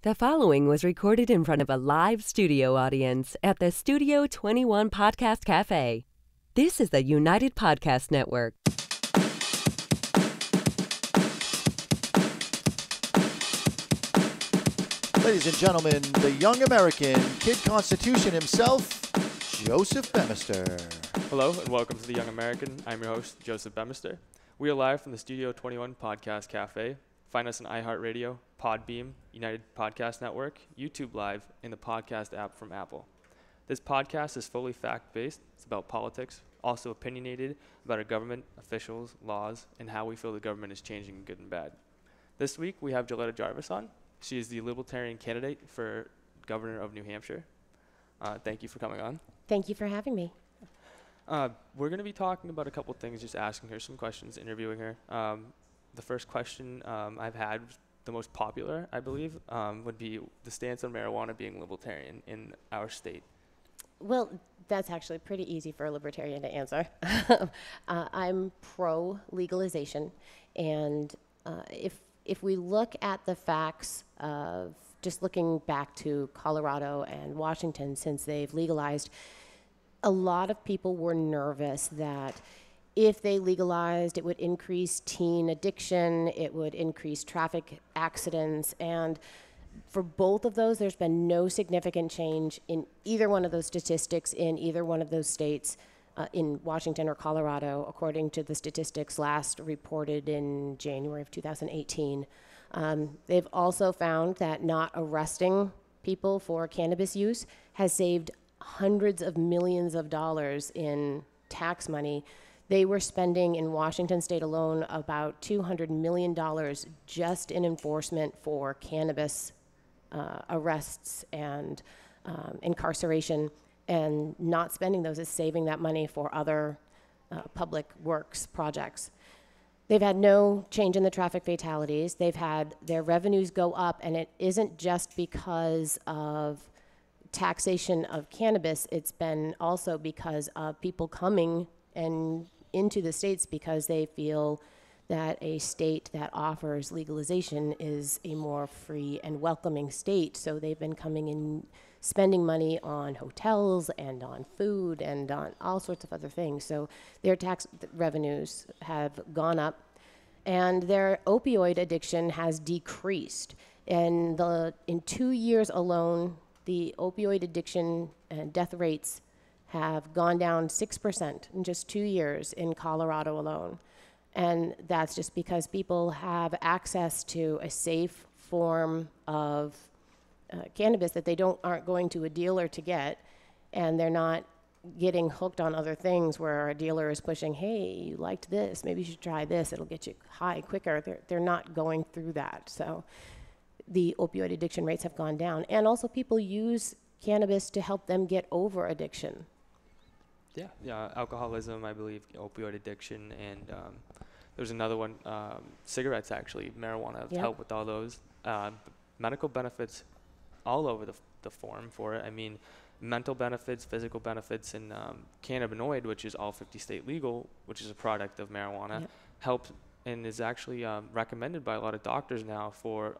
The following was recorded in front of a live studio audience at the Studio 21 Podcast Café. This is the United Podcast Network. Ladies and gentlemen, the young American, Kid Constitution himself, Joseph Bemister. Hello and welcome to The Young American. I'm your host, Joseph Bemister. We are live from the Studio 21 Podcast Café. Find us on iHeartRadio, Podbeam, United Podcast Network, YouTube Live, and the podcast app from Apple. This podcast is fully fact-based. It's about politics, also opinionated about our government, officials, laws, and how we feel the government is changing good and bad. This week, we have Jilletta Jarvis on. She is the Libertarian candidate for governor of New Hampshire. Thank you for coming on. Thank you for having me. We're going to be talking about a couple things, just asking her some questions, interviewing her. The first question I've had, the most popular, I believe, would be the stance on marijuana being libertarian in our state. Well, that's actually pretty easy for a libertarian to answer. I'm pro-legalization, and if we look at the facts of just looking back to Colorado and Washington since they've legalized, a lot of people were nervous that if they legalized, it would increase teen addiction, it would increase traffic accidents, and for both of those, there's been no significant change in either one of those statistics in either one of those states, in Washington or Colorado, according to the statistics last reported in January of 2018. They've also found that not arresting people for cannabis use has saved hundreds of millions of dollars in tax money. They were spending in Washington state alone about $200 million just in enforcement for cannabis arrests and incarceration, and not spending those is saving that money for other public works projects. They've had no change in the traffic fatalities. They've had their revenues go up, and it isn't just because of taxation of cannabis. It's been also because of people coming and into the states because they feel that a state that offers legalization is a more free and welcoming state. So they've been coming in, spending money on hotels and on food and on all sorts of other things. So their tax revenues have gone up, and their opioid addiction has decreased. In 2 years alone, the opioid addiction and death rates have gone down 6% in just 2 years in Colorado alone. And that's just because people have access to a safe form of cannabis that they aren't going to a dealer to get, and they're not getting hooked on other things where a dealer is pushing, hey, you liked this, maybe you should try this, it'll get you high quicker. They're not going through that. So the opioid addiction rates have gone down. And also people use cannabis to help them get over addiction. Yeah, alcoholism, I believe, opioid addiction, and there's another one, cigarettes actually, marijuana have helped with all those. Medical benefits all over the form for it. I mean, mental benefits, physical benefits, and cannabinoid, which is all 50 state legal, which is a product of marijuana, helps and is actually recommended by a lot of doctors now for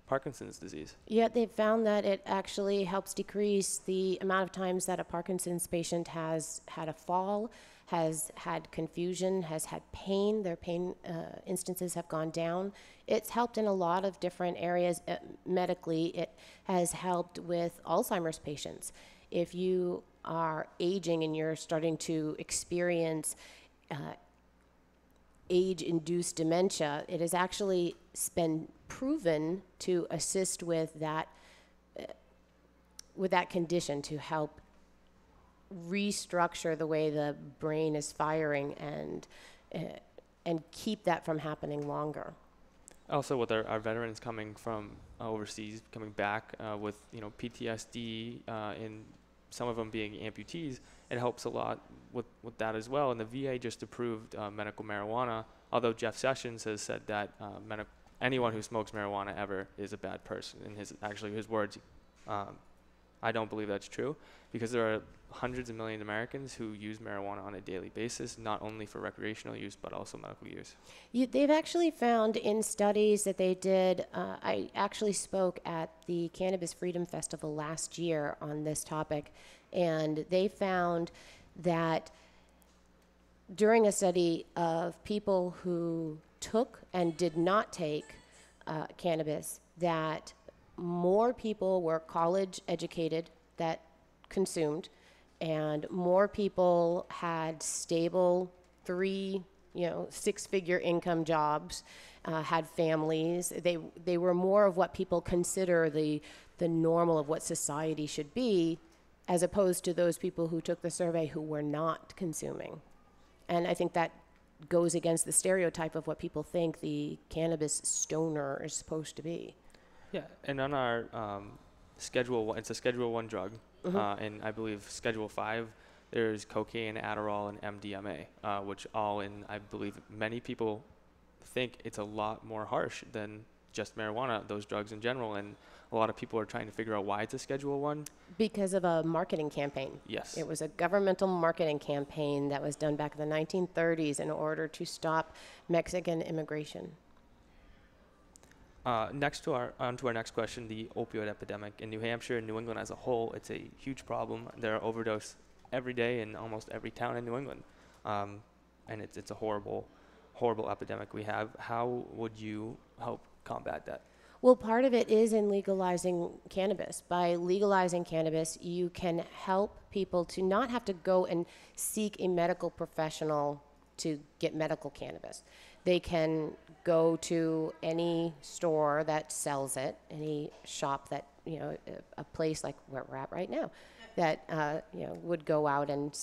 Parkinson's disease. Yeah, they've found that it actually helps decrease the amount of times that a Parkinson's patient has had a fall, has had confusion, has had pain. Their pain instances have gone down. It's helped in a lot of different areas medically. It has helped with Alzheimer's patients. If you are aging and you're starting to experience age-induced dementia, it has actually been proven to assist with that condition, to help restructure the way the brain is firing and keep that from happening longer. Also, with our veterans coming from overseas, coming back with PTSD, and some of them being amputees, it helps a lot with that as well. And the VA just approved medical marijuana, although Jeff Sessions has said that anyone who smokes marijuana ever is a bad person. In his words, I don't believe that's true, because there are hundreds of millions of Americans who use marijuana on a daily basis, not only for recreational use, but also medical use. They've actually found in studies that they did, I actually spoke at the Cannabis Freedom Festival last year on this topic, and they found that during a study of people who took and did not take cannabis, that more people were college educated that consumed, and more people had stable 6-figure income jobs, had families. They were more of what people consider the normal of what society should be, as opposed to those people who took the survey who were not consuming. And I think that goes against the stereotype of what people think the cannabis stoner is supposed to be. Yeah, and on our Schedule 1, it's a Schedule 1 drug, and I believe Schedule 5, there's cocaine, Adderall, and MDMA, which all in, I believe many people think it's a lot more harsh than just marijuana, those drugs in general, and a lot of people are trying to figure out why it's a Schedule 1. Because of a marketing campaign. Yes. It was a governmental marketing campaign that was done back in the 1930s in order to stop Mexican immigration. Onto our next question, the opioid epidemic. In New Hampshire and New England as a whole, it's a huge problem. There are overdoses every day in almost every town in New England. And it's a horrible, horrible epidemic we have. How would you help combat that? Well, part of it is in legalizing cannabis. By legalizing cannabis, you can help people to not have to go and seek a medical professional to get medical cannabis. They can go to any store that sells it, any shop that, a place like where we're at right now, that, would go out and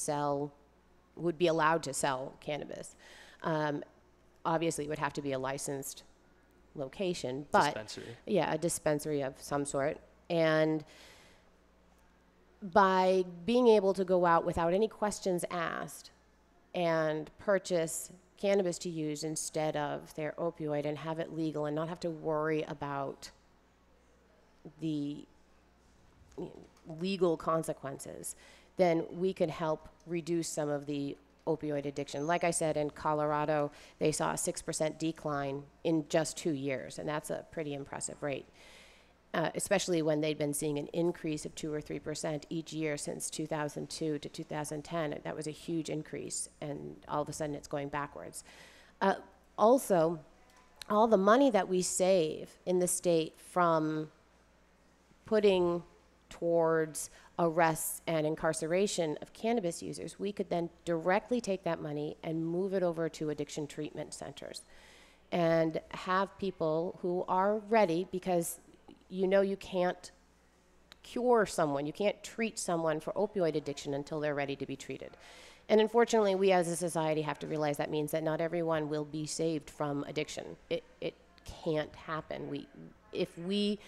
would be allowed to sell cannabis. Obviously, it would have to be a licensed location, but dispensary. Yeah, a dispensary of some sort. And by being able to go out without any questions asked and purchase cannabis to use instead of their opioid and have it legal and not have to worry about the legal consequences, then we can help reduce some of the opioid addiction. Like I said, in Colorado, they saw a 6% decline in just 2 years, and that's a pretty impressive rate, especially when they'd been seeing an increase of 2 or 3% each year since 2002 to 2010. That was a huge increase, and all of a sudden it's going backwards. Also, all the money that we save in the state from putting towards arrests and incarceration of cannabis users, we could then directly take that money and move it over to addiction treatment centers and have people who are ready, because you can't cure someone, you can't treat someone for opioid addiction until they're ready to be treated. And unfortunately, we as a society have to realize that means that not everyone will be saved from addiction. It can't happen. If we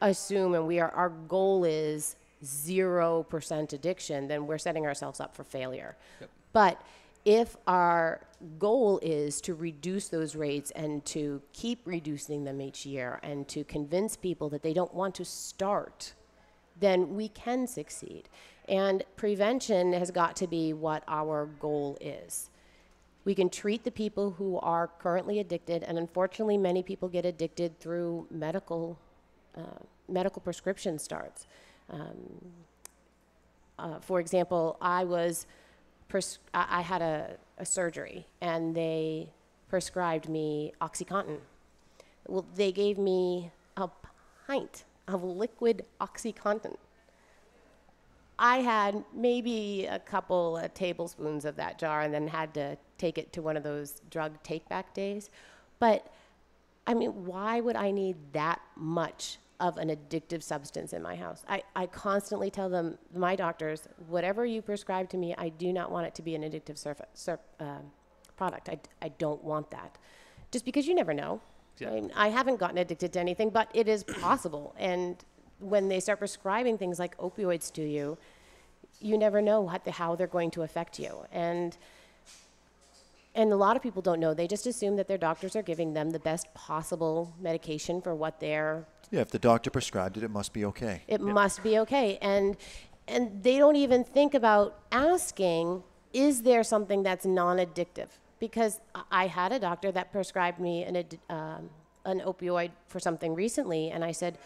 assume our goal is 0% addiction, then we're setting ourselves up for failure. Yep. But if our goal is to reduce those rates and to keep reducing them each year and to convince people that they don't want to start, then we can succeed. And prevention has got to be what our goal is. We can treat the people who are currently addicted, and unfortunately many people get addicted through medical prescription starts. For example, I had a surgery, and they prescribed me OxyContin. Well, they gave me a pint of liquid OxyContin. I had maybe a couple of tablespoons of that jar and then had to take it to one of those drug take-back days. But, why would I need that much of an addictive substance in my house? I constantly tell them, my doctors, whatever you prescribe to me, I do not want it to be an addictive product. I don't want that. Just because you never know. Yeah. I haven't gotten addicted to anything, but it is possible. And when they start prescribing things like opioids to you, you never know how they're going to affect you. And a lot of people don't know. They just assume that their doctors are giving them the best possible medication for what they're Yeah, if the doctor prescribed it, it must be okay. It must be okay. And they don't even think about asking, is there something that's non-addictive? Because I had a doctor that prescribed me an opioid for something recently, and I said,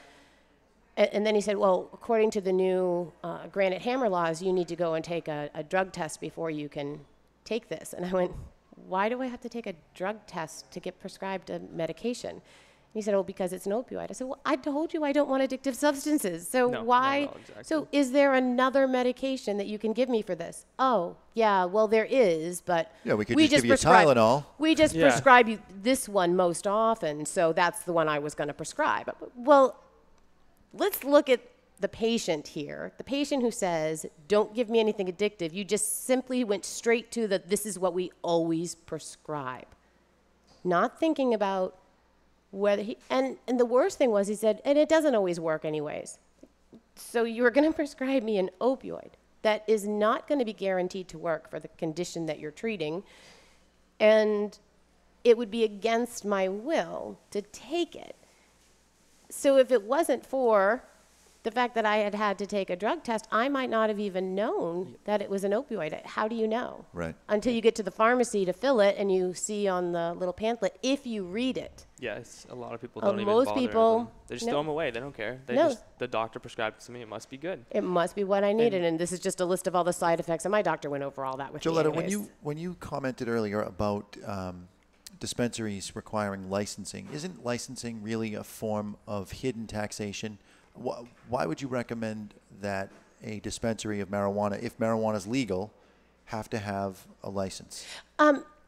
and then he said, well, according to the new granite hammer laws, you need to go and take a drug test before you can take this. And I went, why do I have to take a drug test to get prescribed a medication? And he said, oh, because it's an opioid. I said, well, I told you I don't want addictive substances. So why? No, exactly. So is there another medication that you can give me for this? Oh, yeah, well, there is, but yeah, we could just give you Tylenol. We just prescribe you this one most often, so that's the one I was going to prescribe. Well, let's look at the patient here. The patient who says, don't give me anything addictive. You just simply went straight to this is what we always prescribe. Not thinking about whether and the worst thing was he said, and it doesn't always work anyways. So you're going to prescribe me an opioid that is not going to be guaranteed to work for the condition that you're treating. And it would be against my will to take it. So if it wasn't for the fact that I had to take a drug test, I might not have even known that it was an opioid. How do you know? Right. Until you get to the pharmacy to fill it and you see on the little pamphlet, if you read it. Yes, a lot of people don't even most bother. people, they just throw them away. They don't care. The doctor prescribed it to me. It must be good. It must be what I needed. And this is just a list of all the side effects. And my doctor went over all that with me Jilletta, anyways. when you commented earlier about dispensaries requiring licensing, isn't licensing really a form of hidden taxation? Why would you recommend that a dispensary of marijuana, if marijuana is legal, have to have a license?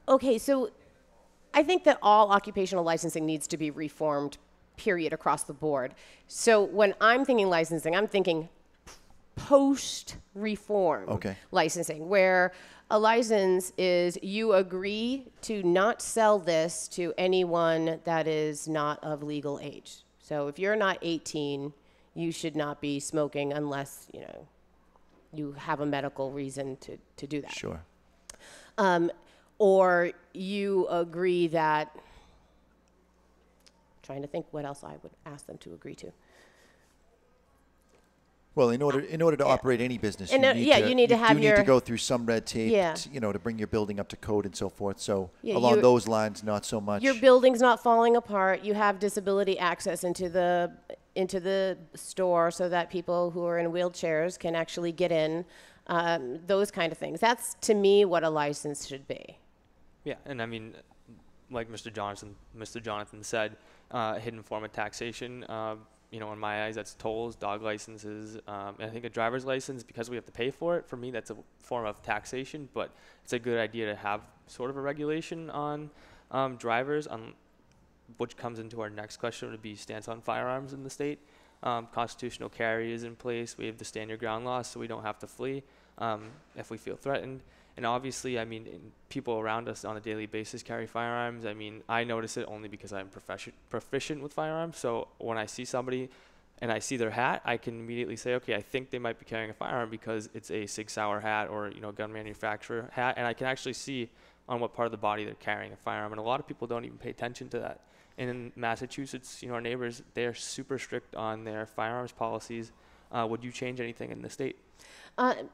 Okay, so I think that all occupational licensing needs to be reformed, period, across the board. So when I'm thinking licensing, I'm thinking post-reform licensing, where a license is you agree to not sell this to anyone that is not of legal age. So if you're not 18, you should not be smoking unless, you have a medical reason to do that. Sure. Or you agree that, trying to think what else I would ask them to agree to. Well, in order to operate any business, you need to go through some red tape, to bring your building up to code and so forth. So along those lines, not so much. Your building's not falling apart. You have disability access into the store so that people who are in wheelchairs can actually get in. Those kind of things. That's to me what a license should be. Yeah, and I mean, like Mr. Jonathan said, hidden form of taxation. In my eyes, that's tolls, dog licenses, and I think a driver's license, because we have to pay for it, for me, that's a form of taxation, but it's a good idea to have sort of a regulation on drivers, which comes into our next question, would be stance on firearms in the state. Constitutional carry is in place. We have the stand your ground law, so we don't have to flee if we feel threatened. And obviously, I mean, people around us on a daily basis carry firearms. I mean, I notice it only because I'm proficient with firearms. So when I see somebody and I see their hat, I can immediately say, okay, I think they might be carrying a firearm because it's a Sig Sauer hat or, gun manufacturer hat. And I can actually see on what part of the body they're carrying a firearm. And a lot of people don't even pay attention to that. And in Massachusetts, our neighbors, they're super strict on their firearms policies. Would you change anything in the state?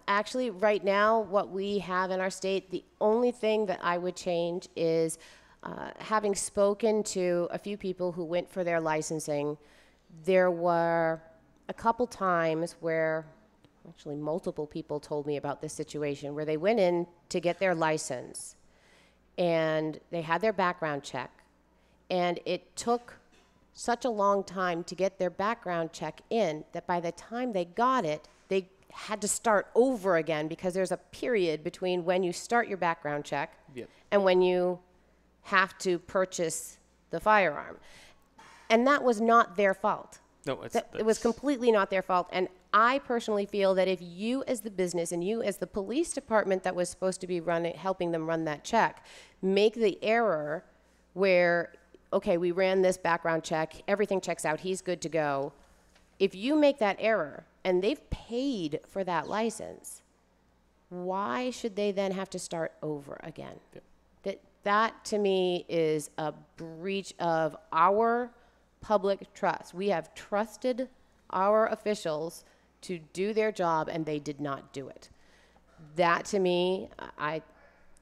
Actually, right now, what we have in our state, the only thing that I would change is having spoken to a few people who went for their licensing, there were a couple times where, actually multiple people told me about this situation, where they went in to get their license and they had their background check, and it took such a long time to get their background check in that by the time they got it, they had to start over again, because there's a period between when you start your background check and when you have to purchase the firearm. And that was not their fault. No, it was completely not their fault. And I personally feel that if you as the business and you as the police department that was supposed to be helping them run that check, make the error where, okay, we ran this background check, everything checks out, he's good to go. If you make that error and they've paid for that license, why should they then have to start over again? That to me is a breach of our public trust. We have trusted our officials to do their job, and they did not do it. That, to me, I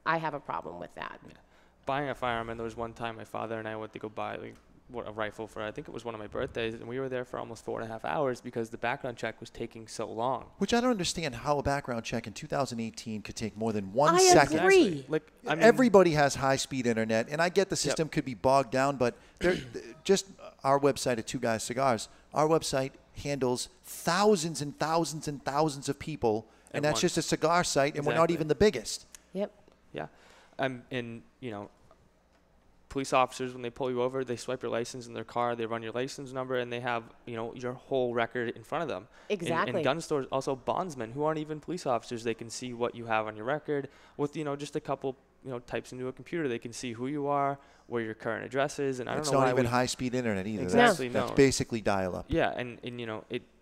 have a problem with that. Yeah. Buying a firearm, and there was one time my father and I went to go buy a rifle for, I think it was one of my birthdays, and we were there for almost 4.5 hours because the background check was taking so long. Which I don't understand how a background check in 2018 could take more than 1 second. I agree. Like, I mean, everybody has high-speed internet, and I get the system could be bogged down, but just our website at Two Guys Cigars, our website handles thousands and thousands and thousands of people, and that's just a cigar site, and we're not even the biggest. Yep. Yeah. And, police officers, when they pull you over, they swipe your license in their car, they run your license number, and they have, your whole record in front of them. Exactly. And gun stores, also bondsmen who aren't even police officers, they can see what you have on your record with, just a couple, types into a computer. They can see who you are, where your current address is, and I don't know why. It's not even high-speed internet either. Exactly, That's basically dial-up. Yeah, and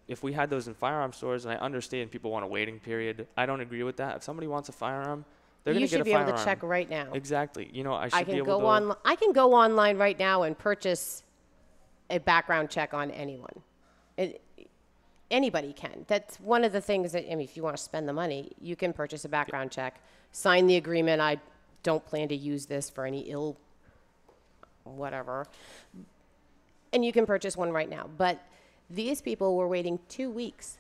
if we had those in firearm stores, and I understand people want a waiting period, I don't agree with that. If somebody wants a firearm, they're going to get a firearm. You should be able to check right now. Exactly. I can go online right now and purchase a background check on anyone. Anybody can. That's one of the things that, if you want to spend the money, you can purchase a background check, sign the agreement. I don't plan to use this for any ill whatever. And you can purchase one right now. But these people were waiting 2 weeks.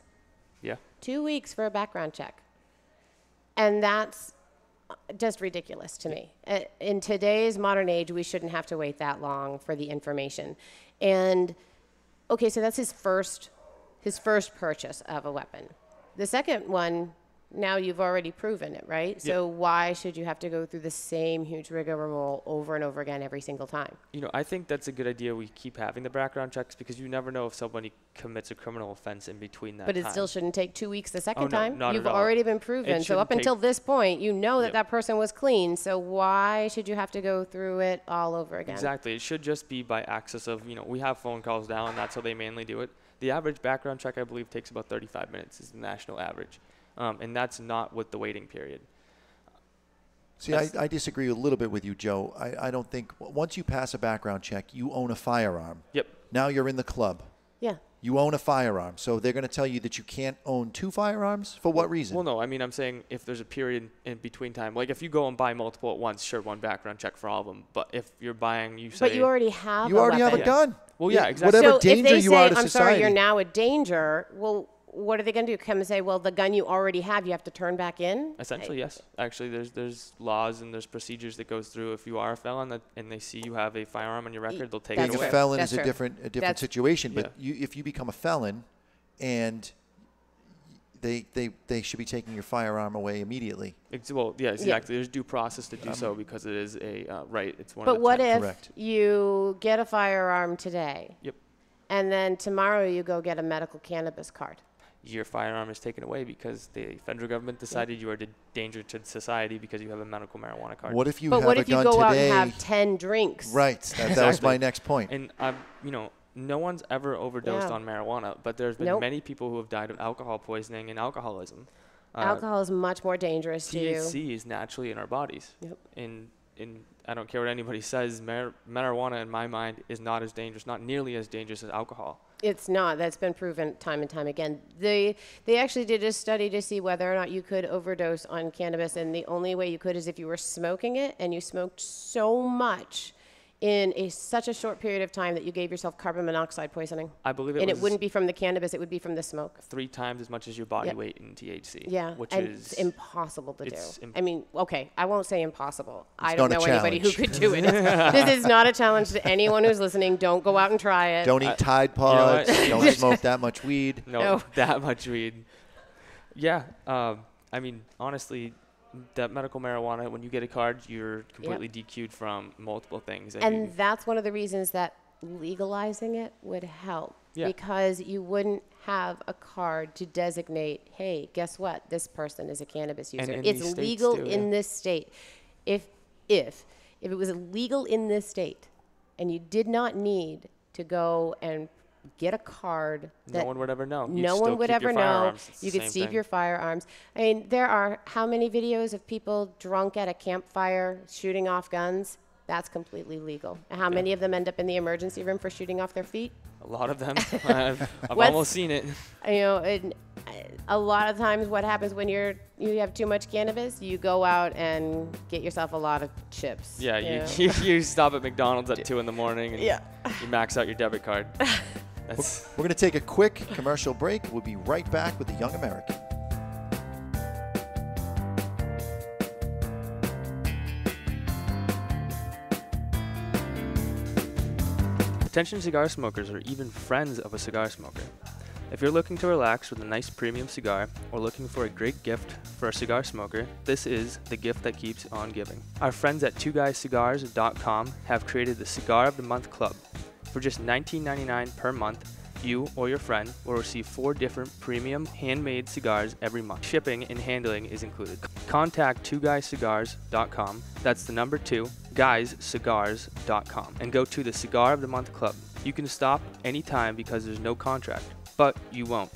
Yeah. 2 weeks for a background check. And that's just ridiculous to me. In today's modern age, we shouldn't have to wait that long for the information. And okay, so that's his first purchase of a weapon. The second one, now you've already proven it, right? So why should you have to go through the same huge rigmarole over and over again every single time? I think that's a good idea. We keep having the background checks because you never know if somebody commits a criminal offense in between that But it time. still shouldn't take 2 weeks the second time. Not You've at all. already been proven. So up until this point, that person was clean. So why should you have to go through it all over again? Exactly. It should just be by access of, we have phone calls now, and that's how they mainly do it. The average background check, I believe, takes about 35 minutes is the national average. And that's not with the waiting period. See, I disagree a little bit with you, Joe. I don't think once you pass a background check, you own a firearm. Yep. Now you're in the club. Yeah. You own a firearm. So they're going to tell you that you can't own 2 firearms? For what reason? Well, no. I'm saying if there's a period in between time. Like if you go and buy multiple at once, sure, one background check for all of them. But if you're buying, you say... But you already have You already have a gun. Well, yeah, exactly. Whatever so danger if they you say, are to I'm society. sorry, you're now a danger, well, what are they going to do? Come and say, well, the gun you already have, you have to turn back in? Essentially, yes. Actually, there's laws and there's procedures that goes through. If you are a felon and they see you have a firearm on your record, they'll take it Being away. a felon That's is a true. different situation. But if you become a felon, and they should be taking your firearm away immediately. Well, yeah, exactly. There's due process to do so because it is a right. It's one. But of the what 10. if Correct. you get a firearm today? Yep. And then tomorrow you go get a medical cannabis card? Your firearm is taken away because the federal government decided you are a danger to society because you have a medical marijuana card. What if you But have what a if you gun go out today? and have 10 drinks? Right. That was my next point. And no one's ever overdosed on marijuana, but there's been many people who have died of alcohol poisoning and alcoholism. Alcohol is much more dangerous to you. THC is naturally in our bodies. Yep. And I don't care what anybody says, marijuana in my mind is not as dangerous, not nearly as dangerous as alcohol. It's not. That's been proven time and time again. They actually did a study to see whether or not you could overdose on cannabis, and the only way you could is if you were smoking it and you smoked so much in such a short period of time that you gave yourself carbon monoxide poisoning. I believe it wouldn't be from the cannabis, it would be from the smoke. 3 times as much as your body weight in THC. Yeah, which and is it's impossible to do. I mean, okay, I won't say impossible. I not don't a know anybody who challenge. could do it. This is not a challenge to anyone who's listening. Don't go out and try it. Don't eat Tide Pods. Don't smoke that much weed. No, that much weed. Yeah. I mean, honestly, that medical marijuana, when you get a card, you're completely DQ'd from multiple things. And that's one of the reasons that legalizing it would help. Yeah. Because you wouldn't have a card to designate, hey, guess what? This person is a cannabis user. And It's legal in this state. If it was illegal in this state and you did not need to go and get a card that no one would ever know. No one would ever know. You could steal your firearms. I mean, there are how many videos of people drunk at a campfire shooting off guns? That's completely legal. And how many of them end up in the emergency room for shooting off their feet? A lot of them. I've almost seen it. You know, a lot of times what happens when you have too much cannabis, you go out and get yourself a lot of chips. Yeah, you stop at McDonald's at 2 in the morning and you max out your debit card. We're going to take a quick commercial break. We'll be right back with The Young American. Attention cigar smokers or even friends of a cigar smoker. If you're looking to relax with a nice premium cigar or looking for a great gift for a cigar smoker, this is the gift that keeps on giving. Our friends at twoguyscigars.com have created the Cigar of the Month Club. For just $19.99 per month, you or your friend will receive 4 different premium handmade cigars every month. Shipping and handling is included. Contact twoguyscigars.com, that's the number 2, guyscigars.com, and go to the Cigar of the Month Club. You can stop anytime because there's no contract, but you won't.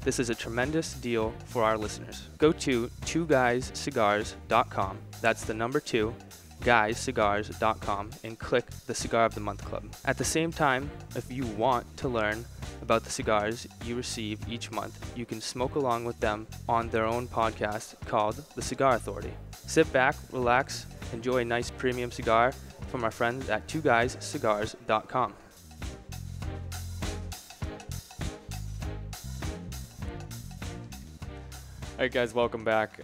This is a tremendous deal for our listeners. Go to twoguyscigars.com, that's the number 2, guyscigars.com, and click the Cigar of the Month Club. At the same time, if you want to learn about the cigars you receive each month, you can smoke along with them on their own podcast called The Cigar Authority. Sit back, relax, enjoy a nice premium cigar from our friends at twoguyscigars.com. All right, guys, welcome back.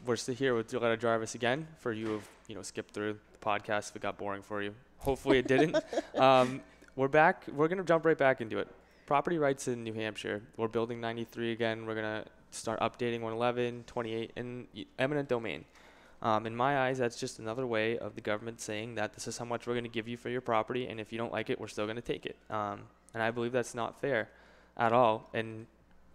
We're still here with Jilletta Jarvis again. For you who've skipped through the podcast if it got boring for you. Hopefully it didn't. We're back. We're going to jump right back into it. Property rights in New Hampshire. We're building 93 again. We're going to start updating 111, 28, and eminent domain. In my eyes, that's just another way of the government saying that this is how much we're going to give you for your property, and if you don't like it, we're still going to take it. And I believe that's not fair at all. And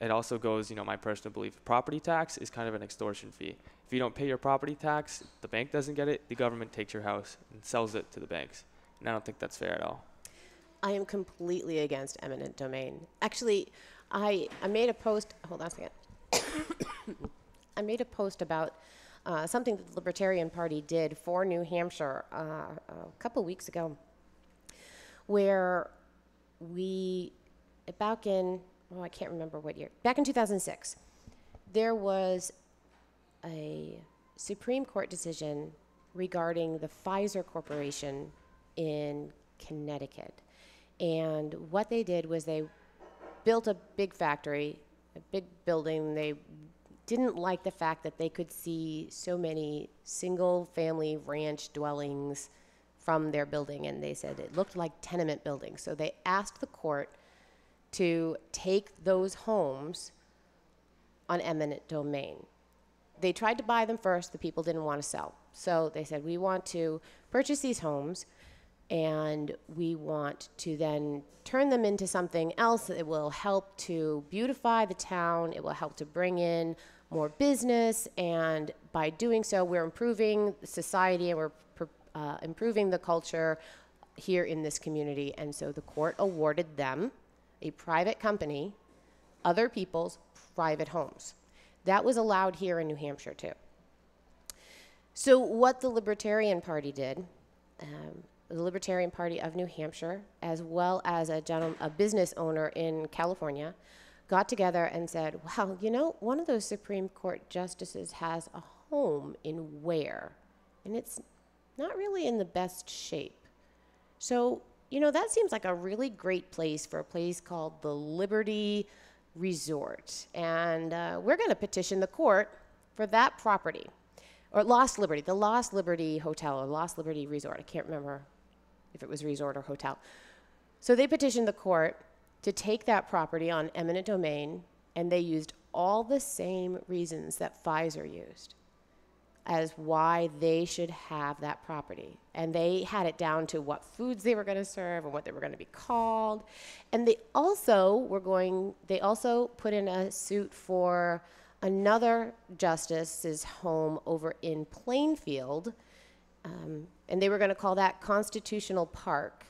it also goes, my personal belief, property tax is kind of an extortion fee. If you don't pay your property tax, the bank doesn't get it, the government takes your house and sells it to the banks. And I don't think that's fair at all. I am completely against eminent domain. Actually, I made a post, hold on a second. I made a post about something that the Libertarian Party did for New Hampshire a couple weeks ago, where I can't remember what year, back in 2006, there was a Supreme Court decision regarding the Pfizer Corporation in Connecticut. And what they did was they built a big factory, a big building. They didn't like the fact that they could see so many single-family ranch dwellings from their building, and they said it looked like tenement buildings. So they asked the court to take those homes on eminent domain. They tried to buy them first. The people didn't want to sell. So they said, we want to purchase these homes, and we want to then turn them into something else that will help to beautify the town. It will help to bring in more business, and by doing so, we're improving society, and we're improving the culture here in this community. And so the court awarded them, a private company, other people's private homes. That was allowed here in New Hampshire too. So what the Libertarian Party did, the Libertarian Party of New Hampshire, as well as a business owner in California, got together and said, well, one of those Supreme Court justices has a home in Ware, and it's not really in the best shape. So that seems like a really great place for a place called the Liberty Resort. And we're going to petition the court for that property. Or Lost Liberty, the Lost Liberty Hotel or Lost Liberty Resort. I can't remember if it was resort or hotel. So they petitioned the court to take that property on eminent domain, and they used all the same reasons that Pfizer used as why they should have that property. And they had it down to what foods they were going to serve and what they were going to be called. And they also put in a suit for another justice's home over in Plainfield, and they were going to call that Constitutional Park,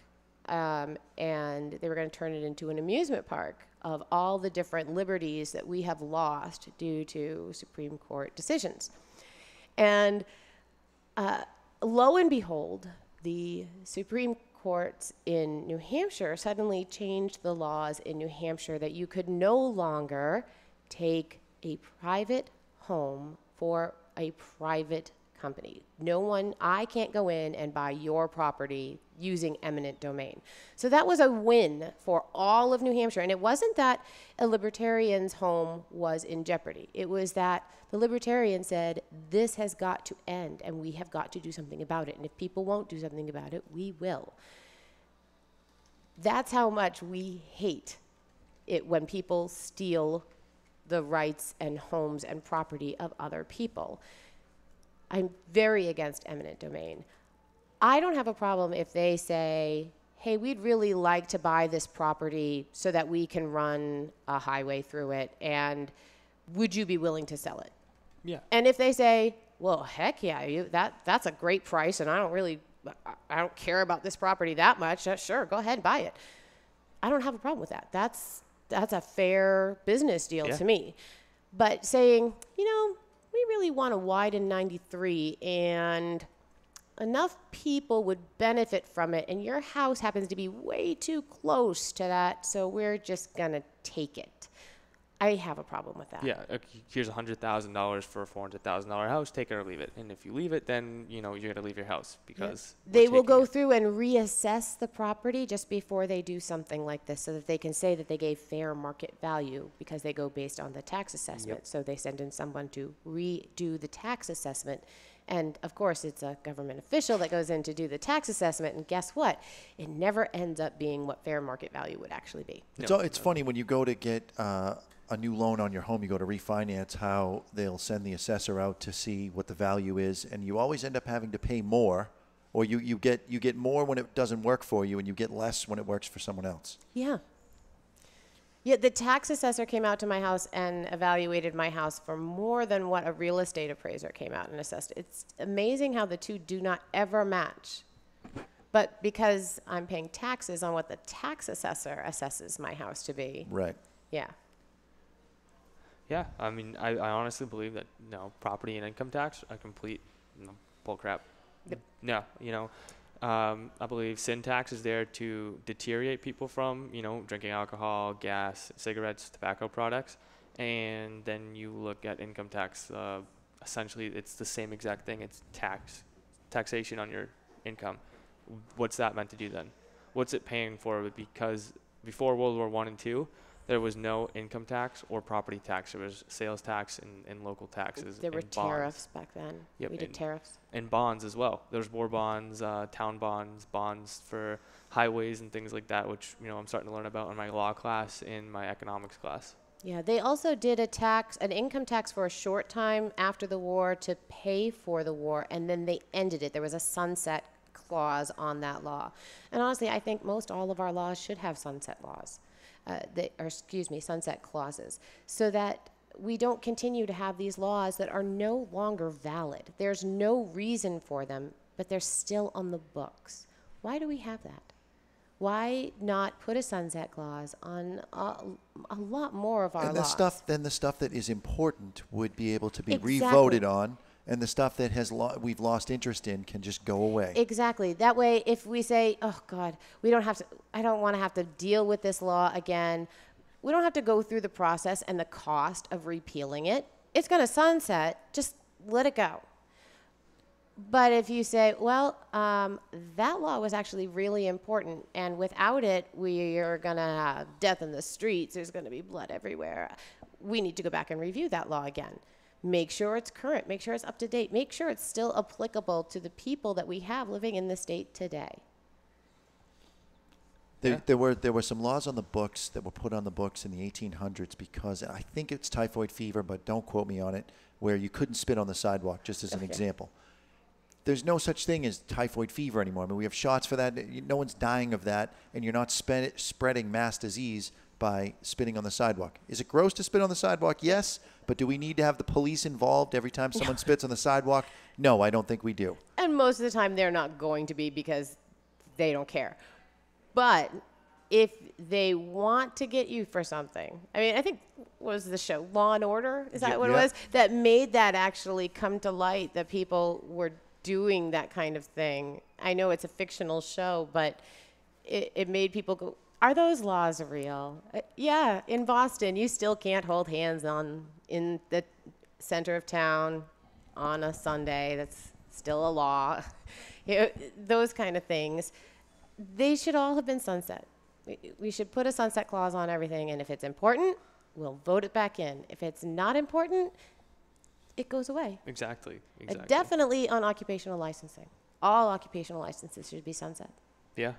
and they were going to turn it into an amusement park of all the different liberties that we have lost due to Supreme Court decisions. And lo and behold, the Supreme Court in New Hampshire suddenly changed the laws in New Hampshire that you could no longer take a private home for a private company. I can't go in and buy your property using eminent domain. So that was a win for all of New Hampshire. And it wasn't that a libertarian's home was in jeopardy. It was that the libertarian said, this has got to end and we have got to do something about it. And if people won't do something about it, we will. That's how much we hate it when people steal the rights and homes and property of other people. I'm very against eminent domain. I don't have a problem if they say, hey, we'd really like to buy this property so that we can run a highway through it, and would you be willing to sell it? Yeah. And if they say, well, heck yeah, that's a great price, and I don't care about this property that much, sure, go ahead and buy it. I don't have a problem with that. That's a fair business deal to me. But saying, we really want to widen 93 and enough people would benefit from it, and your house happens to be way too close to that, so we're just going to take it. I have a problem with that. Yeah, here's $100,000 for a $400,000 house. Take it or leave it. And if you leave it, then you're going to leave your house because they will go through and reassess the property just before they do something like this, so that they can say that they gave fair market value because they go based on the tax assessment. Yep. So they send in someone to redo the tax assessment. And of course, it's a government official that goes in to do the tax assessment. And guess what? It never ends up being what fair market value would actually be. It's funny when you go to get a new loan on your home, you go to refinance, how they'll send the assessor out to see what the value is, and you always end up having to pay more, or you get more when it doesn't work for you, and you get less when it works for someone else. Yeah. Yeah, the tax assessor came out to my house and evaluated my house for more than what a real estate appraiser came out and assessed. It's amazing how the two do not ever match. But because I'm paying taxes on what the tax assessor assesses my house to be. Right. Yeah. Yeah, I mean, I honestly believe that property and income tax are complete bull crap. Yep. No, I believe sin tax is there to deteriorate people from drinking alcohol, gas, cigarettes, tobacco products, and then you look at income tax. Essentially, it's the same exact thing. It's taxation on your income. What's that meant to do then? What's it paying for? Because before World War I and II, there was no income tax or property tax. There was sales tax and local taxes. There were tariffs back then. Yep, we did tariffs. And bonds as well. There's war bonds, town bonds, bonds for highways and things like that, which I'm starting to learn about in my law class, in my economics class. Yeah, they also did an income tax for a short time after the war to pay for the war, and then they ended it. There was a sunset clause on that law. And honestly, I think most all of our laws should have sunset laws. Sunset clauses, so that we don't continue to have these laws that are no longer valid. There's no reason for them, but they're still on the books. Why do we have that? Why not put a sunset clause on a lot more of our laws? The stuff that is important would be able to be Exactly. revoted on, and the stuff that we've lost interest in can just go away. Exactly. That way, if we say, oh God, I don't want to have to deal with this law again, we don't have to go through the process and the cost of repealing it. It's going to sunset, just let it go. But if you say, well, that law was actually really important, and without it, we are going to have death in the streets, there's going to be blood everywhere, we need to go back and review that law again. Make sure it's current, make sure it's up to date, make sure it's still applicable to the people that we have living in the state today. There were some laws on the books that were put on the books in the 1800s because I think it's typhoid fever, but don't quote me on it, where you couldn't spit on the sidewalk, just as an example. There's no such thing as typhoid fever anymore. I mean, we have shots for that. No one's dying of that, and you're not spreading mass disease by spitting on the sidewalk. Is it gross to spit on the sidewalk? Yes. But do we need to have the police involved every time someone spits on the sidewalk? No, I don't think we do. And most of the time they're not going to be because they don't care. But if they want to get you for something, I mean, I think, what was the show? Law and Order? Is that what it was? That made that actually come to light, that people were doing that kind of thing. I know it's a fictional show, but it made people go, are those laws real? Yeah, in Boston, you still can't hold hands in the center of town on a Sunday. That's still a law. Those kind of things. They should all have been sunset. We should put a sunset clause on everything, and if it's important, we'll vote it back in. If it's not important, it goes away. Exactly. Definitely on occupational licensing. All occupational licenses should be sunset. Yeah.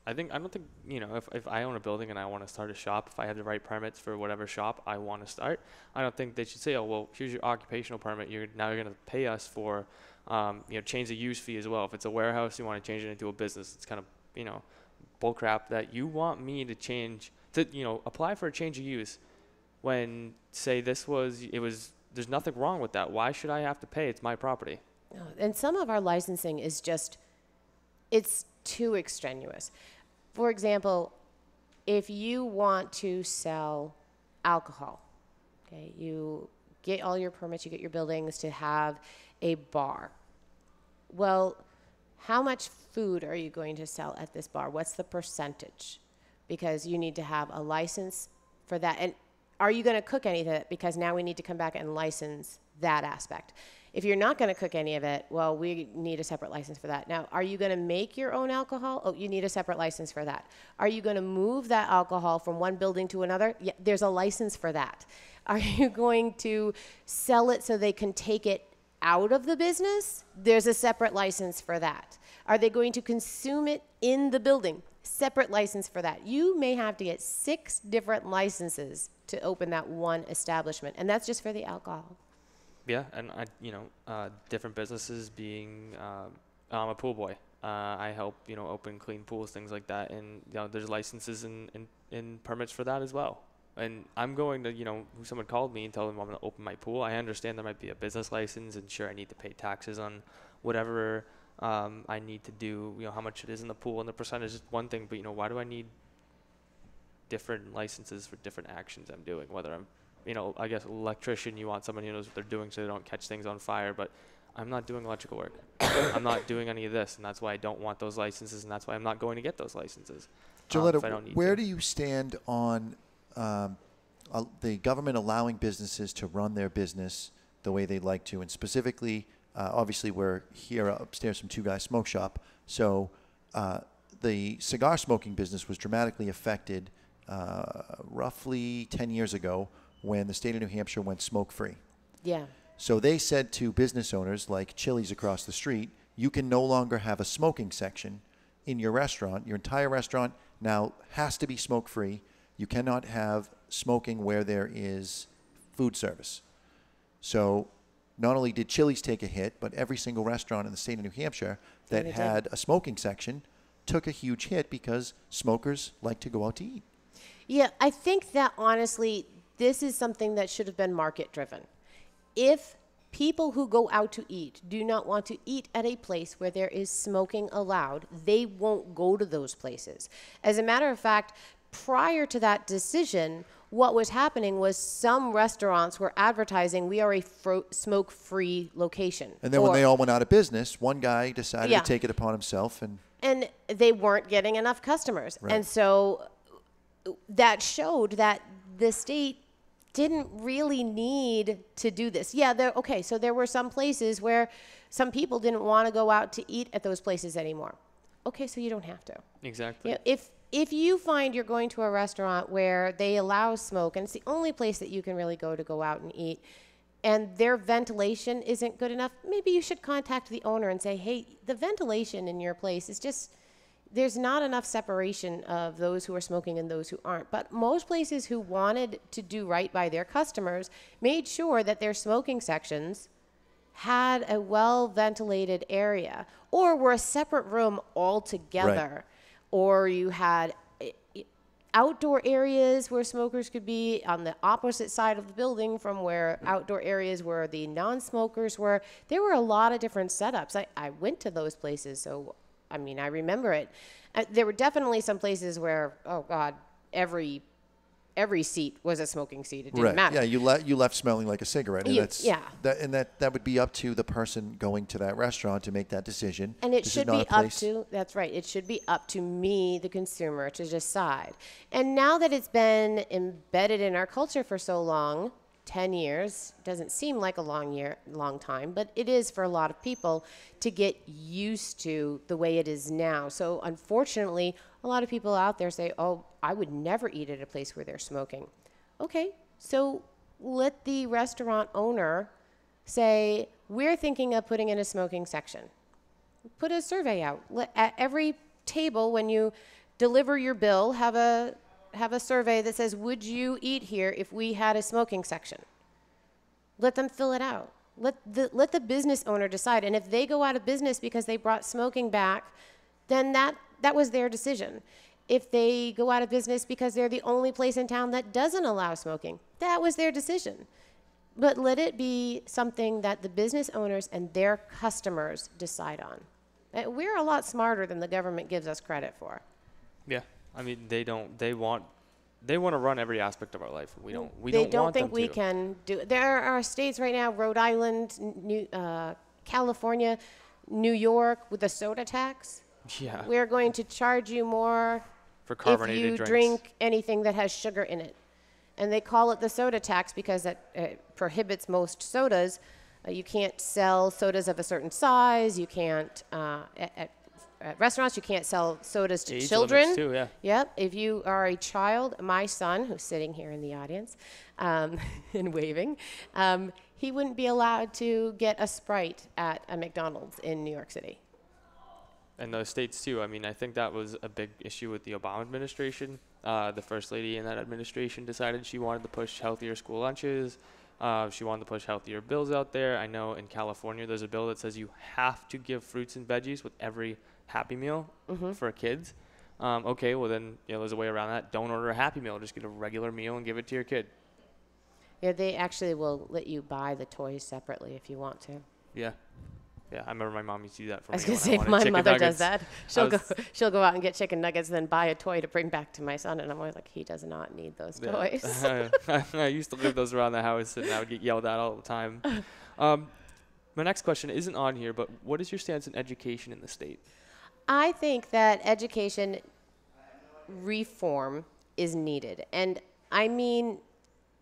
I don't think, if I own a building and I want to start a shop, if I have the right permits for whatever shop I want to start, I don't think they should say, oh, well, here's your occupational permit. Now you're going to pay us for, change the use fee as well. If it's a warehouse, you want to change it into a business. It's kind of, bullcrap that you want me to change, apply for a change of use when, say, there's nothing wrong with that. Why should I have to pay? It's my property. And some of our licensing is it's too extraneous. For example, if you want to sell alcohol, okay, you get all your permits, you get your buildings to have a bar. Well, how much food are you going to sell at this bar? What's the percentage? Because you need to have a license for that. And are you going to cook any of it? Because now we need to come back and license that aspect. If you're not going to cook any of it, well, we need a separate license for that. Now, are you going to make your own alcohol? Oh, you need a separate license for that. Are you going to move that alcohol from one building to another? Yeah, there's a license for that. Are you going to sell it so they can take it out of the business? There's a separate license for that. Are they going to consume it in the building? Separate license for that. You may have to get 6 different licenses to open that one establishment, and that's just for the alcohol. Yeah, and different businesses being, I'm a pool boy. I help, open, clean pools, things like that, and there's licenses and permits for that as well. And I'm going to, someone called me and told them I'm going to open my pool. I understand there might be a business license, and sure, I need to pay taxes on whatever I need to do. How much it is in the pool, and the percentage is one thing. But why do I need different licenses for different actions I'm doing? Whether I'm, I guess electrician, you want someone who knows what they're doing so they don't catch things on fire. But I'm not doing electrical work. I'm not doing any of this, and that's why I don't want those licenses, and that's why I'm not going to get those licenses. Jilletta, where do you stand on the government allowing businesses to run their business the way they like to? And specifically, obviously, we're here upstairs from Two Guys Smoke Shop. So the cigar smoking business was dramatically affected roughly 10 years ago when the state of New Hampshire went smoke-free. Yeah. So they said to business owners like Chili's across the street, you can no longer have a smoking section in your restaurant. Your entire restaurant now has to be smoke-free. You cannot have smoking where there is food service. So not only did Chili's take a hit, but every single restaurant in the state of New Hampshire that had a smoking section took a huge hit because smokers like to go out to eat. Yeah, I think that honestly, this is something that should have been market-driven. If people who go out to eat do not want to eat at a place where there is smoking allowed, they won't go to those places. As a matter of fact, prior to that decision, what was happening was some restaurants were advertising, we are a smoke-free location. And then when they all went out of business, one guy decided to take it upon himself. And they weren't getting enough customers. Right. And so that showed that the state didn't really need to do this. Yeah, so there were some places where some people didn't want to go out to eat at those places anymore. Okay, so you don't have to. Exactly. If you find you're going to a restaurant where they allow smoke, and it's the only place that you can really go out and eat, and their ventilation isn't good enough, maybe you should contact the owner and say, hey, the ventilation in your place is just, there's not enough separation of those who are smoking and those who aren't. But most places who wanted to do right by their customers made sure that their smoking sections had a well-ventilated area or were a separate room altogether. Right. Or you had outdoor areas where smokers could be on the opposite side of the building from where outdoor areas where the non-smokers were. There were a lot of different setups. I went to those places, so I remember it. There were definitely some places where, oh God, every every seat was a smoking seat. It didn't matter. Yeah, you left smelling like a cigarette, and that would be up to the person going to that restaurant to make that decision. And it should be up to, that's right, it should be up to me, the consumer, to decide. And now that it's been embedded in our culture for so long, 10 years doesn't seem like a long time, but it is for a lot of people to get used to the way it is now. So unfortunately, a lot of people out there say, oh, I would never eat at a place where they're smoking. Okay, so let the restaurant owner say, we're thinking of putting in a smoking section. Put a survey out. At every table, when you deliver your bill, have a survey that says, would you eat here if we had a smoking section? Let them fill it out. Let the business owner decide. And if they go out of business because they brought smoking back, then that was their decision. If they go out of business because they're the only place in town that doesn't allow smoking, that was their decision. But let it be something that the business owners and their customers decide on. We're a lot smarter than the government gives us credit for. Yeah. I mean, they want to run every aspect of our life. We don't think we can do it. There are states right now, Rhode Island, California, New York, with a soda tax. Yeah. We're going to charge you more for carbonated if you drink anything that has sugar in it. And they call it the soda tax because it prohibits most sodas. You can't sell sodas of a certain size. You can't, at restaurants, you can't sell sodas to children. Age limits too, yeah. Yep. If you are a child, my son, who's sitting here in the audience and waving, he wouldn't be allowed to get a Sprite at a McDonald's in New York City. And those states too. I mean, I think that was a big issue with the Obama administration. The first lady in that administration decided she wanted to push healthier school lunches. She wanted to push healthier bills out there. I know in California there's a bill that says you have to give fruits and veggies with every Happy Meal for kids. Okay, well then there's a way around that. Don't order a Happy Meal. Just get a regular meal and give it to your kid. Yeah, they actually will let you buy the toys separately if you want to. Yeah. Yeah, I remember my mom used to do that for me. I was going to say, my mother does that. She'll go out and get chicken nuggets and then buy a toy to bring back to my son. And I'm always like, he does not need those toys. I used to leave those around the house, and I would get yelled at all the time. My next question isn't on here, but what is your stance on education in the state? I think that education reform is needed. And I mean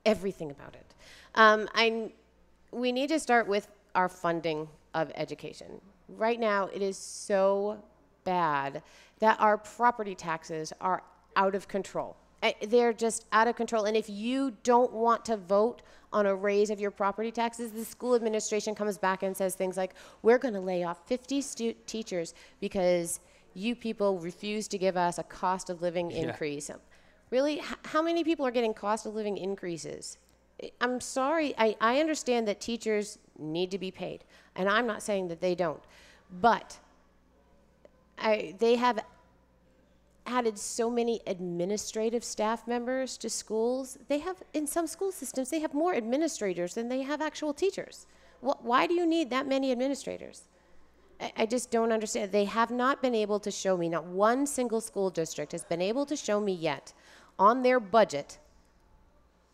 everything about it. We need to start with our funding of education. Right now, it is so bad that our property taxes are out of control. They're just out of control. And if you don't want to vote on a raise of your property taxes, the school administration comes back and says things like, we're going to lay off 50 teachers because you people refuse to give us a cost of living increase. Really? How many people are getting cost of living increases? I'm sorry. I understand that teachers need to be paid. And I'm not saying that they don't. But they have added so many administrative staff members to schools. They have, in some school systems, they have more administrators than they have actual teachers. Why do you need that many administrators? I just don't understand. They have not been able to show me, not one single school district has been able to show me yet on their budget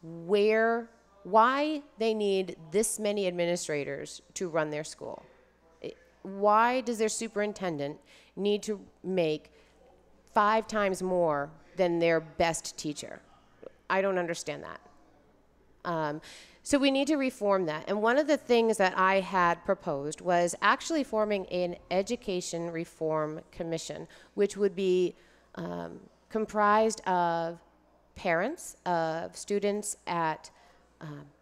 why they need this many administrators to run their school. Why does their superintendent need to make 5 times more than their best teacher? I don't understand that. So we need to reform that. And one of the things that I had proposed was actually forming an education reform commission, which would be comprised of parents of students at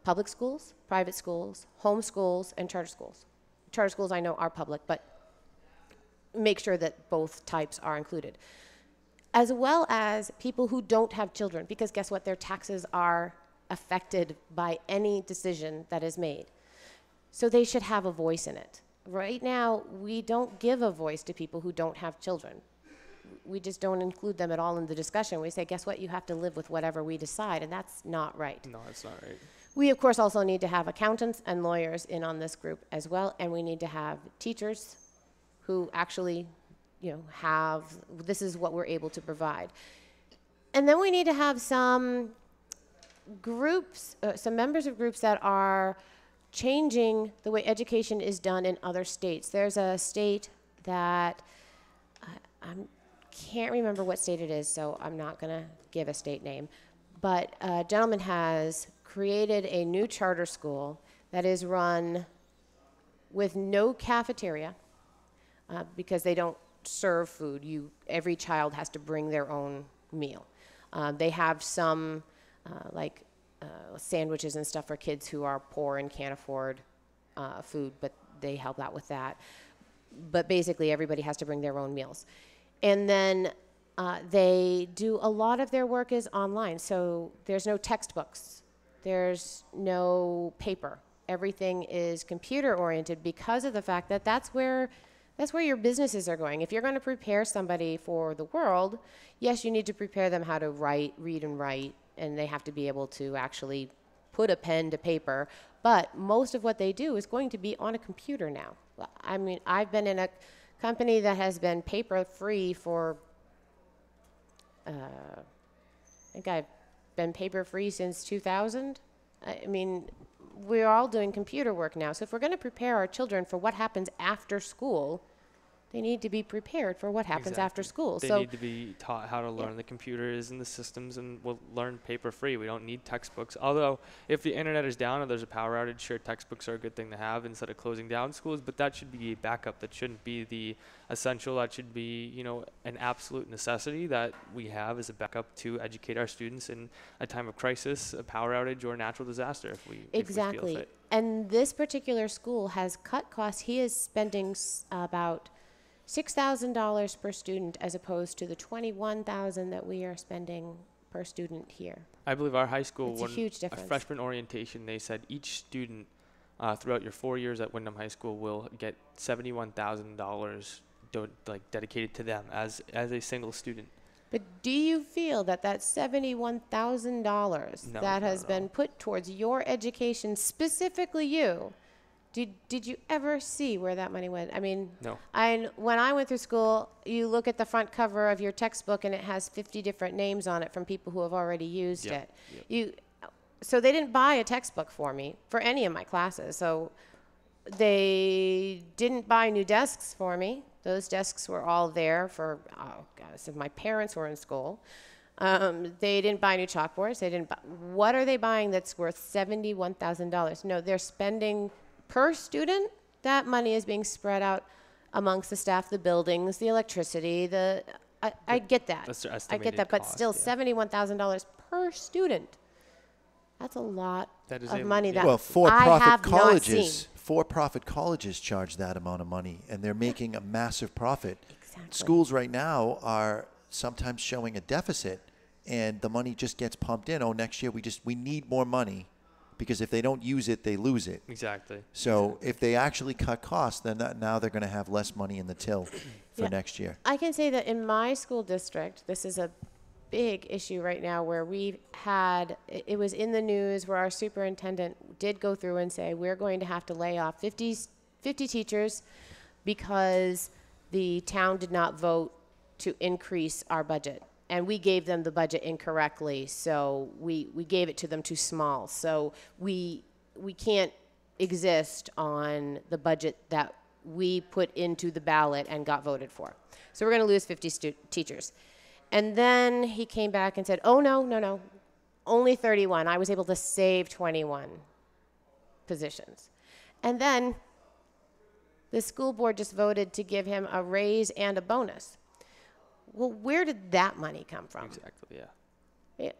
public schools, private schools, home schools, and charter schools. Charter schools I know are public, but make sure that both types are included. As well as people who don't have children, because guess what? Their taxes are affected by any decision that is made. So they should have a voice in it. Right now, we don't give a voice to people who don't have children. We just don't include them at all in the discussion. We say, guess what? You have to live with whatever we decide, and that's not right. No, that's not right. We, of course, also need to have accountants and lawyers in on this group as well, and we need to have teachers who actually, have, this is what we're able to provide. And then we need to have some groups, some members of groups that are changing the way education is done in other states. There's a state that I can't remember what state it is, so I'm not going to give a state name. But a gentleman has created a new charter school that is run with no cafeteria because they don't serve food. Every child has to bring their own meal. They have some sandwiches and stuff for kids who are poor and can't afford food, but they help out with that. But basically, everybody has to bring their own meals. And then they do a lot of their work is online. So there's no textbooks. There's no paper. Everything is computer oriented because of the fact that that's where your businesses are going. If you're going to prepare somebody for the world, yes, you need to prepare them how to read and write, and they have to be able to actually put a pen to paper. But most of what they do is going to be on a computer now. I mean, I've been in a company that has been paper-free for, I think I've been paper-free since 2000. I mean, we're all doing computer work now. So if we're going to prepare our children for what happens after school, they need to be prepared for what happens after school. They need to be taught how to learn the computers and the systems, and we'll learn paper-free. We don't need textbooks. Although, if the internet is down or there's a power outage, sure, textbooks are a good thing to have instead of closing down schools, but that should be a backup. That shouldn't be the essential. That should be, an absolute necessity that we have as a backup to educate our students in a time of crisis, a power outage, or a natural disaster if we Exactly. feel fit. And this particular school has cut costs. He is spending about $6,000 per student as opposed to the $21,000 that we are spending per student here. I believe our high school, It's a huge difference. freshman orientation, they said each student throughout your 4 years at Wyndham High School will get $71,000 dedicated to them as a single student. But do you feel that $71,000 that has been put towards your education, specifically you, did you ever see where that money went? I mean, no. When I went through school, you look at the front cover of your textbook and it has 50 different names on it from people who have already used it. Yep. So they didn't buy a textbook for me for any of my classes. So they didn't buy new desks for me. Those desks were all there for, since my parents were in school. They didn't buy new chalkboards. What are they buying that's worth $71,000? No, they're spending per student. That money is being spread out amongst the staff, the buildings, the electricity. I get that. That's their I estimated get that, but cost, still, $71,000 per student. That's a lot of money that well, I have not seen. For-profit colleges charge that amount of money, and they're making a massive profit. Exactly. Schools right now are sometimes showing a deficit, and the money just gets pumped in. Oh, next year we need more money, because if they don't use it, they lose it. Exactly. So if they actually cut costs, then now they're going to have less money in the till for next year. I can say that in my school district, this is a big issue right now where it was in the news where our superintendent did go through and say, we're going to have to lay off 50 teachers because the town did not vote to increase our budget. And we gave them the budget incorrectly, so we gave it to them too small. So we can't exist on the budget that we put into the ballot and got voted for. So we're going to lose 50 teachers. And then he came back and said, oh, no, only 31. I was able to save 21 positions. And then the school board just voted to give him a raise and a bonus. Well, where did that money come from? Exactly, yeah.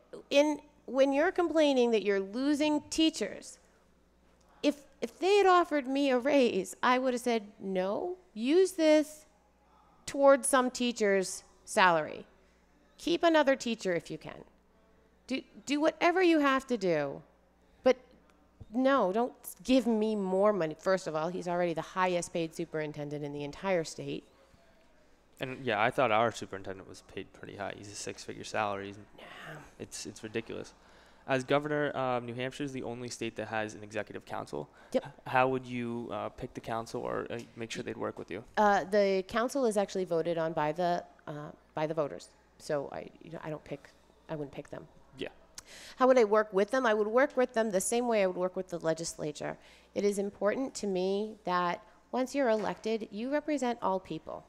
When you're complaining that you're losing teachers, if they had offered me a raise, I would have said, no, use this towards some teacher's salary. Keep another teacher if you can. Do whatever you have to do. But no, don't give me more money. First of all, he's already the highest paid superintendent in the entire state. And yeah, I thought our superintendent was paid pretty high. He's a six-figure salary. It's ridiculous. As governor, New Hampshire is the only state that has an executive council. Yep. How would you pick the council or make sure they'd work with you? The council is actually voted on by the voters. So I wouldn't pick them. Yeah. How would I work with them? I would work with them the same way I would work with the legislature. It is important to me that once you're elected, you represent all people.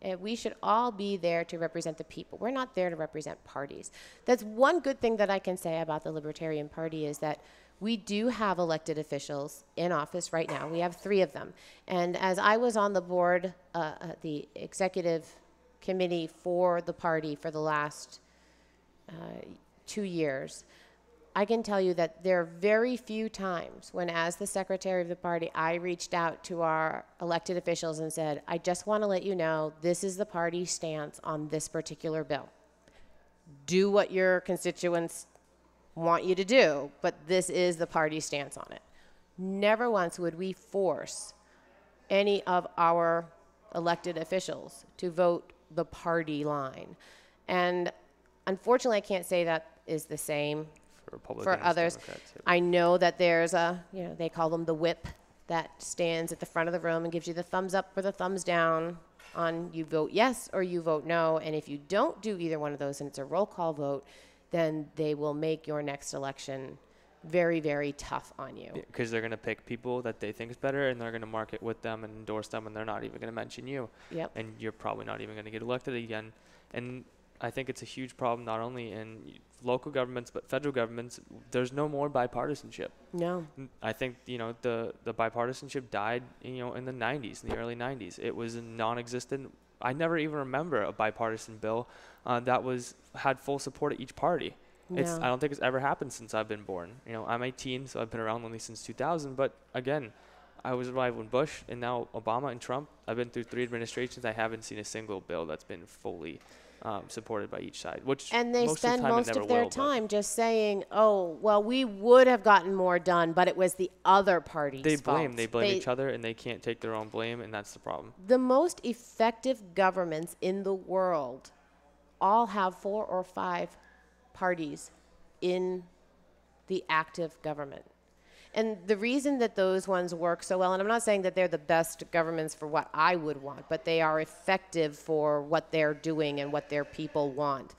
And we should all be there to represent the people. We're not there to represent parties. That's one good thing that I can say about the Libertarian Party is that we do have elected officials in office right now. We have 3 of them. And as I was on the board, the executive committee for the party for the last 2 years, I can tell you that there are very few times when, as the secretary of the party, I reached out to our elected officials and said, I just want to let you know this is the party stance on this particular bill. Do what your constituents want you to do, but this is the party stance on it. Never once would we force any of our elected officials to vote the party line. And unfortunately, I can't say that is the same for others. I know that there's they call them the whip that stands at the front of the room and gives you the thumbs up or the thumbs down on you vote yes or you vote no. And if you don't do either one of those and it's a roll call vote, then they will make your next election very, very tough on you. Because they're going to pick people that they think is better, and they're going to market with them and endorse them, and they're not even going to mention you. Yep. And you're probably not even going to get elected again. And I think it's a huge problem not only in local governments but federal governments. There's no more bipartisanship. No. I think the bipartisanship died in the 90s, in the early 90s. It was non-existent. I never even remember a bipartisan bill that had full support at each party. No. I don't think it's ever happened since I've been born. I'm 18, so I've been around only since 2000. But again, I was alive when Bush and now Obama and Trump. I've been through 3 administrations. I haven't seen a single bill that's been fully supported by each side. And they spend most of their time just saying, "Oh, well, we would have gotten more done, but it was the other party's fault." They blame each other, and they can't take their own blame, and that's the problem. The most effective governments in the world all have 4 or 5 parties in the active government. And the reason that those ones work so well, and I'm not saying that they're the best governments for what I would want, but they are effective for what they're doing and what their people want.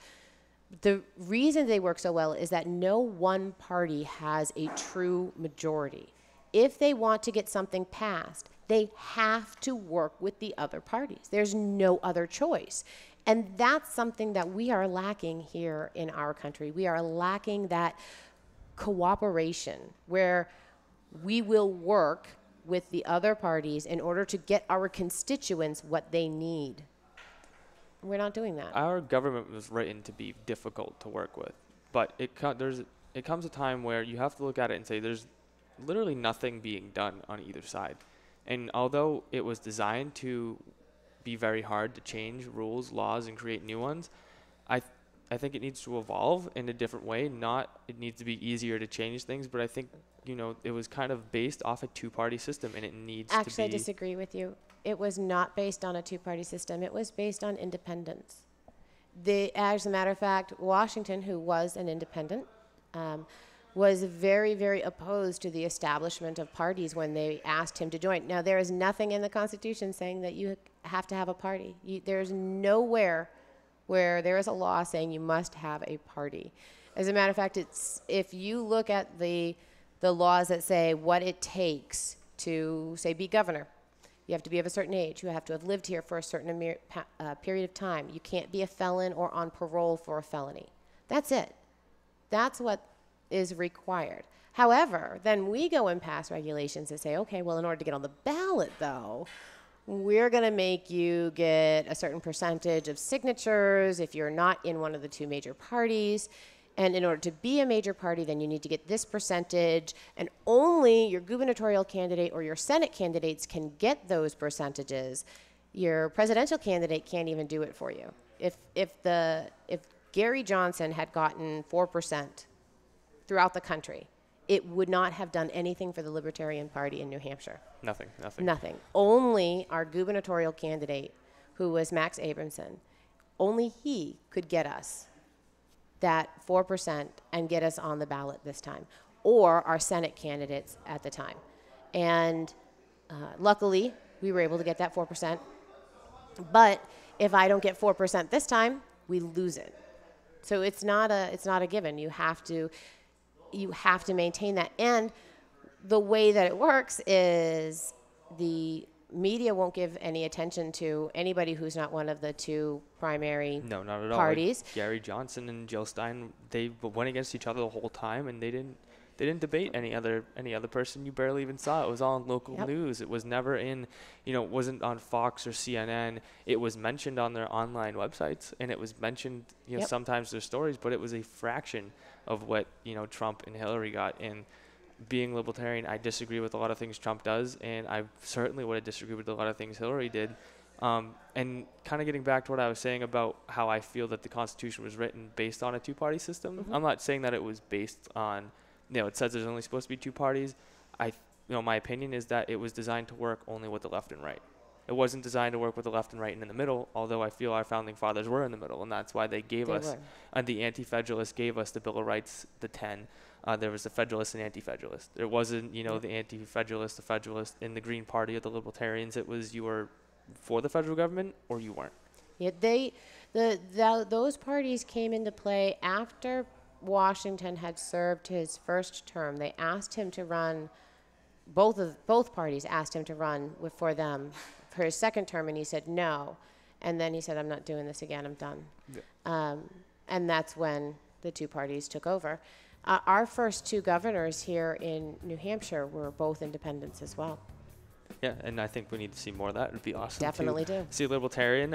The reason they work so well is that no one party has a true majority. If they want to get something passed, they have to work with the other parties. There's no other choice. And that's something that we are lacking here in our country. We are lacking that cooperation where we will work with the other parties in order to get our constituents what they need. We're not doing that. Our government was written to be difficult to work with, but it comes a time where you have to look at it and say there's literally nothing being done on either side. And although it was designed to be very hard to change rules, laws, and create new ones, I think it needs to evolve in a different way. It needs to be easier to change things, but I think it was kind of based off a 2-party system, and it needs to be. Actually, I disagree with you. It was not based on a 2-party system. It was based on independence. As a matter of fact, Washington, who was an independent, was very, very opposed to the establishment of parties when they asked him to join. Now, there is nothing in the Constitution saying that you have to have a party. There's nowhere where there is a law saying you must have a party. As a matter of fact, if you look at the laws that say what it takes to, say, be governor, you have to be of a certain age. You have to have lived here for a certain period of time. You can't be a felon or on parole for a felony. That's it. That's what is required. However, then we go and pass regulations that say, okay, well, in order to get on the ballot, though, we're going to make you get a certain percentage of signatures if you're not in one of the 2 major parties. And in order to be a major party, then you need to get this percentage, and only your gubernatorial candidate or your Senate candidates can get those percentages. Your presidential candidate can't even do it for you. If Gary Johnson had gotten 4% throughout the country, it would not have done anything for the Libertarian Party in New Hampshire. Nothing. Only our gubernatorial candidate, who was Max Abramson, only he could get us that 4% and get us on the ballot this time, or our Senate candidates at the time. And luckily, we were able to get that 4%. But if I don't get 4% this time, we lose it. So it's not a given. You have to maintain that. And the way that it works is the media won't give any attention to anybody who's not one of the two primary No, not at all. parties. Like Gary Johnson and Jill Stein, they went against each other the whole time, and they didn't debate any other person. You barely even saw it. It was all in local news. It was never in, it wasn't on Fox or CNN. It was mentioned on their online websites, and it was mentioned, sometimes their stories, but it was a fraction of what, Trump and Hillary got. And being libertarian, I disagree with a lot of things Trump does, and I certainly would have disagreed with a lot of things Hillary did. And kind of getting back to what I was saying about how I feel that the Constitution was written based on a two-party system. Mm-hmm. I'm not saying that it was based on, it says there's only supposed to be two parties. My opinion is that it was designed to work only with the left and right. It wasn't designed to work with the left and right and in the middle, although I feel our founding fathers were in the middle, and that's why they gave us, the Anti-Federalists gave us the Bill of Rights, the 10. There was the Federalist and Anti-Federalist. There wasn't, the Anti-Federalist, the Federalist in the Green Party or the Libertarians. It was you were for the federal government or you weren't. Yeah, those parties came into play after Washington had served his first term. They asked him to run. Both parties asked him to run for them for his second term, and he said no. And then he said, "I'm not doing this again. I'm done." Yeah. And that's when the two parties took over. Our first two governors here in New Hampshire were both independents as well. Yeah, and I think we need to see more of that. It'd be awesome. Definitely to do. See a libertarian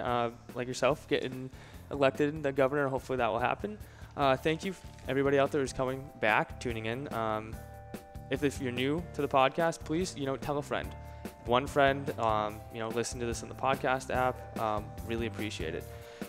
like yourself getting elected the governor. Hopefully that will happen. Thank you, everybody out there who's coming back, tuning in. If you're new to the podcast, please, tell a friend. One friend, listen to this on the podcast app. Really appreciate it.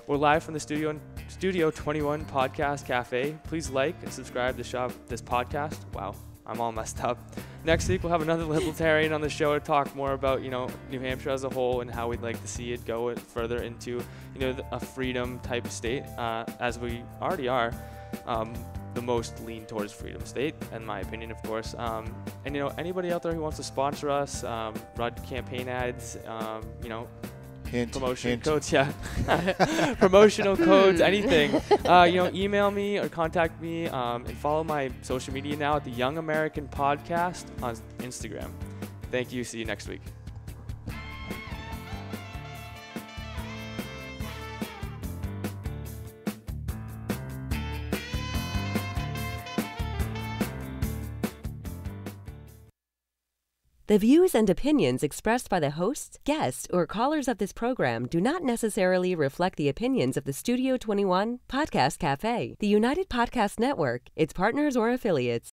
We're live from the Studio 21 Podcast Café. Please like and subscribe to this podcast. Wow, I'm all messed up. Next week, we'll have another libertarian on the show to talk more about, New Hampshire as a whole and how we'd like to see it go further into, a freedom type state, as we already are. The most lean towards freedom state, in my opinion, of course. And anybody out there who wants to sponsor us, run campaign ads, promotion codes, promotional codes, anything. Email me or contact me, and follow my social media now at the Young American Podcast on Instagram. Thank you. See you next week. The views and opinions expressed by the hosts, guests, or callers of this program do not necessarily reflect the opinions of the Studio 21 Podcast Café, the United Podcast Network, its partners, or affiliates.